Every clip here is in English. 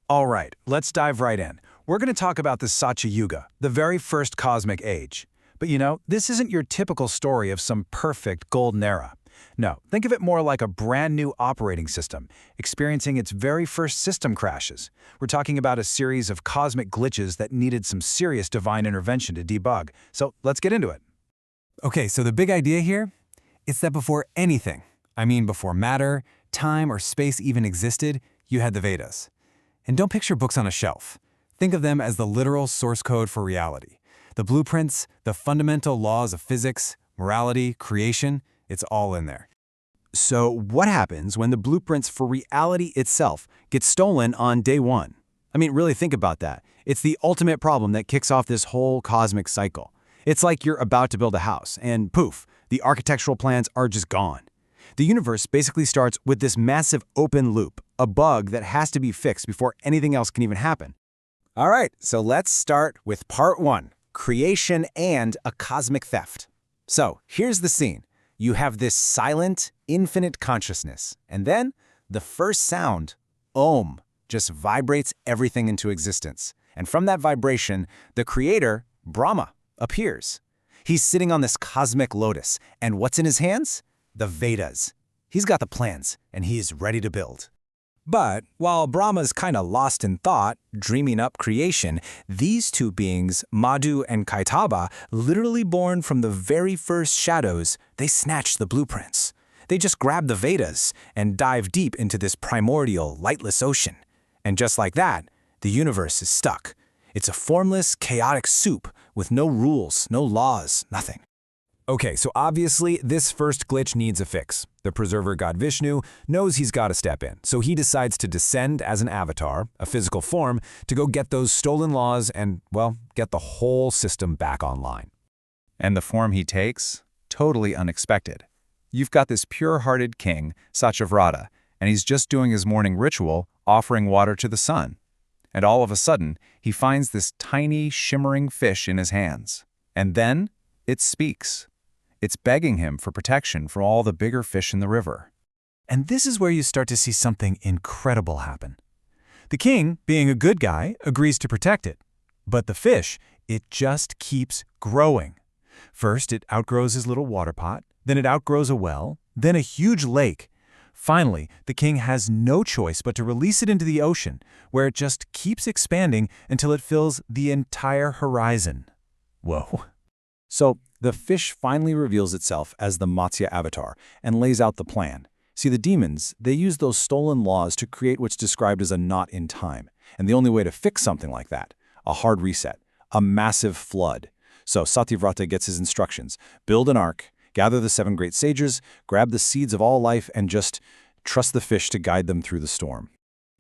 All right, let's dive right in. We're going to talk about the Satya Yuga, the very first cosmic age. But this isn't your typical story of some perfect golden era. No, think of it more like a brand new operating system, experiencing its very first system crashes. We're talking about a series of cosmic glitches that needed some serious divine intervention to debug. So let's get into it. Okay, so the big idea here is that before anything, before matter, time, or space even existed, you had the Vedas. And don't picture books on a shelf. Think of them as the literal source code for reality. The blueprints, the fundamental laws of physics, morality, creation, it's all in there. So what happens when the blueprints for reality itself get stolen on day one? Really think about that. It's the ultimate problem that kicks off this whole cosmic cycle. It's like you're about to build a house, and poof, the architectural plans are just gone. The universe basically starts with this massive open loop, a bug that has to be fixed before anything else can even happen. All right, so let's start with part one, creation and a cosmic theft. So here's the scene. You have this silent, infinite consciousness, and then the first sound, Om, just vibrates everything into existence. And from that vibration, the creator, Brahma, appears. He's sitting on this cosmic lotus, and what's in his hands? The Vedas. He's got the plans, and he is ready to build. But while Brahma's kind of lost in thought, dreaming up creation, these two beings, Madhu and Kaitaba, literally born from the very first shadows, they snatch the blueprints. They just grab the Vedas and dive deep into this primordial, lightless ocean. And just like that, the universe is stuck. It's a formless, chaotic soup with no rules, no laws, nothing. Okay, so obviously this first glitch needs a fix. The preserver god Vishnu knows he's got to step in, so he decides to descend as an avatar, a physical form, to go get those stolen laws and, well, get the whole system back online. And the form he takes? Totally unexpected. You've got this pure-hearted king, Satya Yuga, and he's just doing his morning ritual, offering water to the sun. And all of a sudden, he finds this tiny, shimmering fish in his hands. And then it speaks. It's begging him for protection from all the bigger fish in the river. And this is where you start to see something incredible happen. The king, being a good guy, agrees to protect it. But the fish, it just keeps growing. First, it outgrows his little water pot, then it outgrows a well, then a huge lake. Finally, the king has no choice but to release it into the ocean, where it just keeps expanding until it fills the entire horizon. Whoa. So the fish finally reveals itself as the Matsya avatar and lays out the plan. See, the demons, they use those stolen laws to create what's described as a knot in time. And the only way to fix something like that, a hard reset, a massive flood. So Satya Yuga gets his instructions. Build an ark, gather the 7 great sages, grab the seeds of all life, and just trust the fish to guide them through the storm.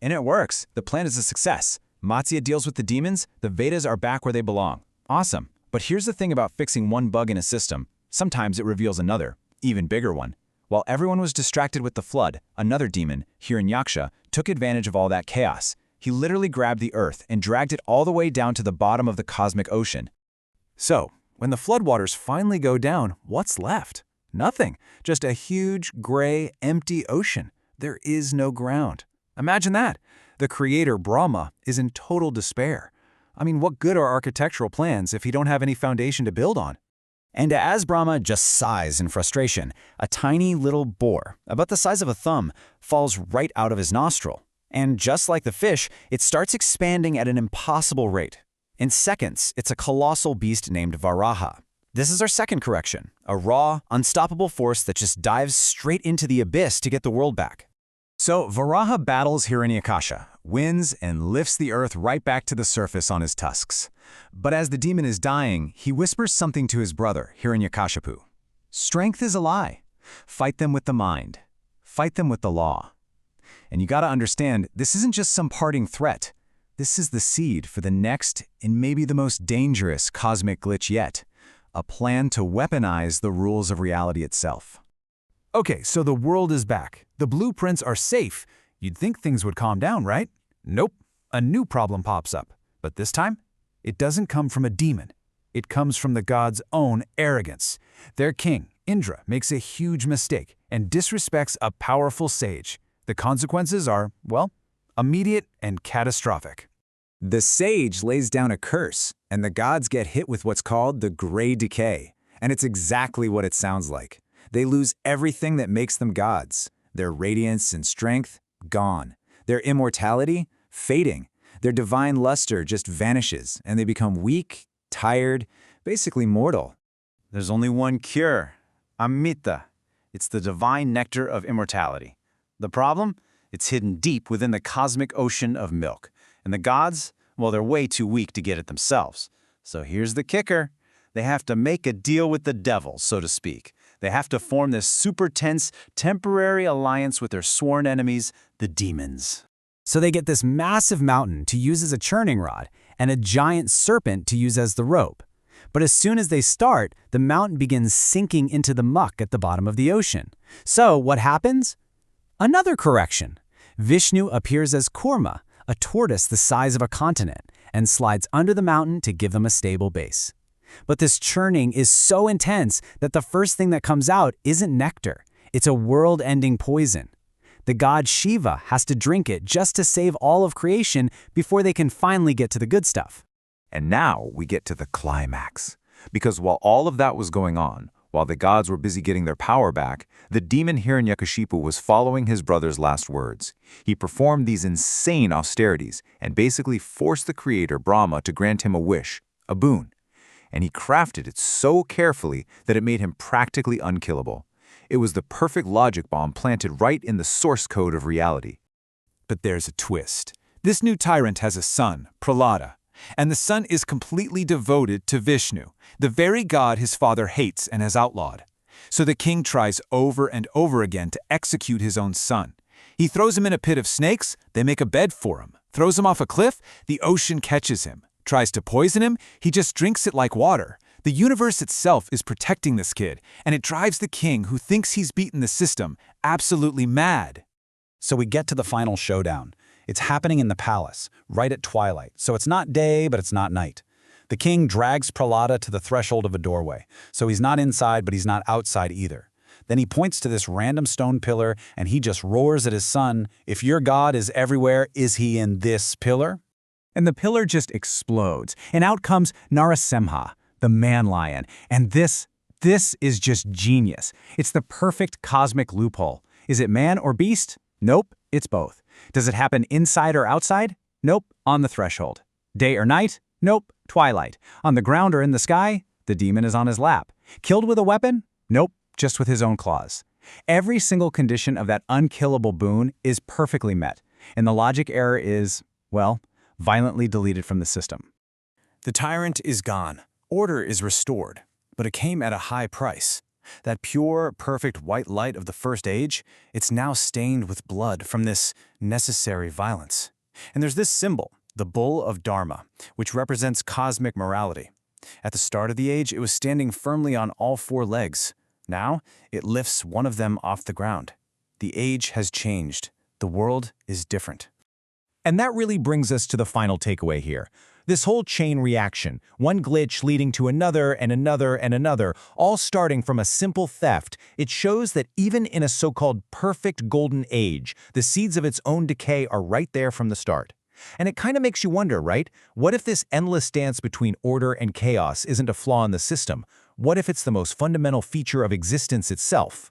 And it works. The plan is a success. Matsya deals with the demons, the Vedas are back where they belong. Awesome. But here's the thing about fixing one bug in a system. Sometimes it reveals another, even bigger one. While everyone was distracted with the flood, another demon, Hiranyaksha, took advantage of all that chaos. He literally grabbed the earth and dragged it all the way down to the bottom of the cosmic ocean. So, when the floodwaters finally go down, what's left? Nothing. Just a huge, gray, empty ocean. There is no ground. Imagine that. The creator, Brahma, is in total despair. What good are architectural plans if you don't have any foundation to build on? And as Brahma just sighs in frustration, a tiny little boar, about the size of a thumb, falls right out of his nostril. And just like the fish, it starts expanding at an impossible rate. In seconds, it's a colossal beast named Varaha. This is our second correction, a raw, unstoppable force that just dives straight into the abyss to get the world back. So Varaha battles Hiranyakasha, wins, and lifts the earth right back to the surface on his tusks. But as the demon is dying, he whispers something to his brother, Hiranyakashipu. Strength is a lie. Fight them with the mind. Fight them with the law. And you gotta understand, this isn't just some parting threat. This is the seed for the next and maybe the most dangerous cosmic glitch yet, a plan to weaponize the rules of reality itself. Okay, so the world is back. The blueprints are safe. You'd think things would calm down, right? Nope. A new problem pops up. But this time, it doesn't come from a demon. It comes from the gods' own arrogance. Their king, Indra, makes a huge mistake and disrespects a powerful sage. The consequences are, well, immediate and catastrophic. The sage lays down a curse, and the gods get hit with what's called the Gray Decay. And it's exactly what it sounds like. They lose everything that makes them gods. Their radiance and strength, gone. Their immortality, fading. Their divine luster just vanishes, and they become weak, tired, basically mortal. There's only one cure, Amrita. It's the divine nectar of immortality. The problem? It's hidden deep within the cosmic ocean of milk. And the gods, well, they're way too weak to get it themselves. So here's the kicker. They have to make a deal with the devil, so to speak. They have to form this super tense, temporary alliance with their sworn enemies, the demons. So they get this massive mountain to use as a churning rod and a giant serpent to use as the rope. But as soon as they start, the mountain begins sinking into the muck at the bottom of the ocean. So what happens? Another correction. Vishnu appears as Kurma, a tortoise the size of a continent, and slides under the mountain to give them a stable base. But this churning is so intense that the first thing that comes out isn't nectar. It's a world-ending poison. The god Shiva has to drink it just to save all of creation before they can finally get to the good stuff. And now we get to the climax. Because while all of that was going on, while the gods were busy getting their power back, the demon Hiranyakashipu was following his brother's last words. He performed these insane austerities and basically forced the creator Brahma to grant him a wish, a boon. And he crafted it so carefully that it made him practically unkillable. It was the perfect logic bomb planted right in the source code of reality. But there's a twist. This new tyrant has a son, Prahlada, and the son is completely devoted to Vishnu, the very god his father hates and has outlawed. So the king tries over and over again to execute his own son. He throws him in a pit of snakes, they make a bed for him. Throws him off a cliff, the ocean catches him. Tries to poison him, he just drinks it like water. The universe itself is protecting this kid, and it drives the king, who thinks he's beaten the system, absolutely mad. So we get to the final showdown. It's happening in the palace, right at twilight, so it's not day, but it's not night. The king drags Prahlada to the threshold of a doorway, so he's not inside, but he's not outside either. Then he points to this random stone pillar, and he just roars at his son, "If your God is everywhere, is he in this pillar?" And the pillar just explodes, and out comes Narasimha, the man-lion. And this is just genius. It's the perfect cosmic loophole. Is it man or beast? Nope, it's both. Does it happen inside or outside? Nope, on the threshold. Day or night? Nope, twilight. On the ground or in the sky? The demon is on his lap. Killed with a weapon? Nope, just with his own claws. Every single condition of that unkillable boon is perfectly met, and the logic error is, well, violently deleted from the system. The tyrant is gone. Order is restored. But it came at a high price. That pure, perfect white light of the first age, it's now stained with blood from this necessary violence. And there's this symbol, the bull of Dharma, which represents cosmic morality. At the start of the age, it was standing firmly on all four legs. Now, it lifts one of them off the ground. The age has changed. The world is different. And that really brings us to the final takeaway here. This whole chain reaction, one glitch leading to another and another and another, all starting from a simple theft, it shows that even in a so-called perfect golden age, the seeds of its own decay are right there from the start. And it kind of makes you wonder, right? What if this endless dance between order and chaos isn't a flaw in the system? What if it's the most fundamental feature of existence itself?